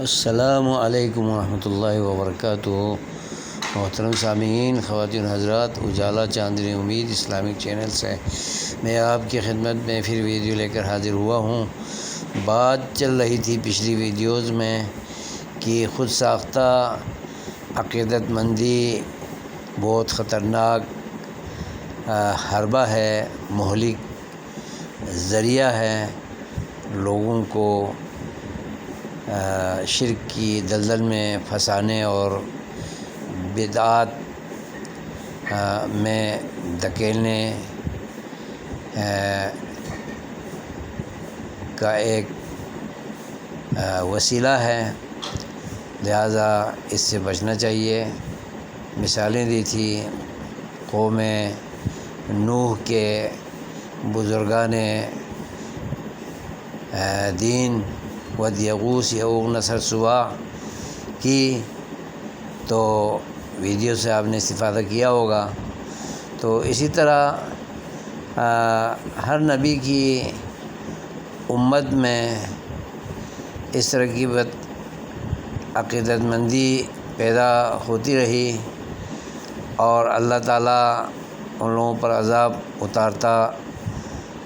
السلام علیکم ورحمۃ اللہ وبرکاتہ۔ محترم سامعین، خواتین حضرات، اجالا چاندنی امید اسلامک چینل سے میں آپ کی خدمت میں پھر ویڈیو لے کر حاضر ہوا ہوں۔ بات چل رہی تھی پچھلی ویڈیوز میں کہ خود ساختہ عقیدت مندی بہت خطرناک حربہ ہے، مہلک ذریعہ ہے لوگوں کو شرک کی دلدل میں پھنسانے اور بدعات میں دھکیلنے کا ایک وسیلہ ہے، لہذا اس سے بچنا چاہیے۔ مثالیں دی تھی قوم نوح کے بزرگان دین ود یغوث یعوق نصر سواع کی، تو ویڈیو سے آپ نے استفادہ کیا ہوگا۔ تو اسی طرح ہر نبی کی امت میں اس طرح کی عقیدت مندی پیدا ہوتی رہی اور اللہ تعالیٰ ان لوگوں پر عذاب اتارتا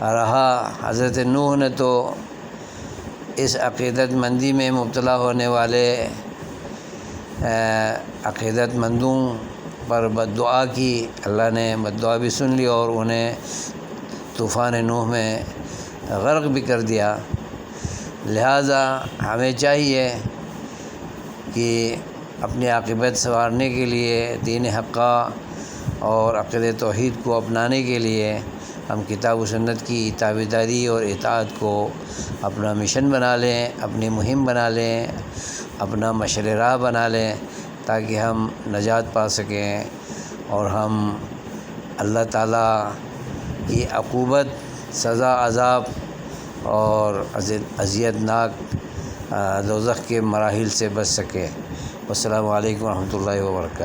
رہا۔ حضرت نوح نے تو اس عقیدت مندی میں مبتلا ہونے والے عقیدت مندوں پر بد دعا کی، اللہ نے بد دعا بھی سن لی اور انہیں طوفان نوح میں غرق بھی کر دیا۔ لہٰذا ہمیں چاہیے کہ اپنی عاقبت سنوارنے کے لیے دین حقہ اور عقیدت توحید کو اپنانے کے لیے ہم کتاب و سنت کی تابعداری اور اطاعت کو اپنا مشن بنا لیں، اپنی مہم بنا لیں، اپنا مشعل راہ بنا لیں، تاکہ ہم نجات پا سکیں اور ہم اللہ تعالیٰ کی عقوبت، سزا، عذاب اور اذیت ناک دوزخ کے مراحل سے بچ سکیں۔ السلام علیکم ورحمۃ اللہ وبرکاتہ۔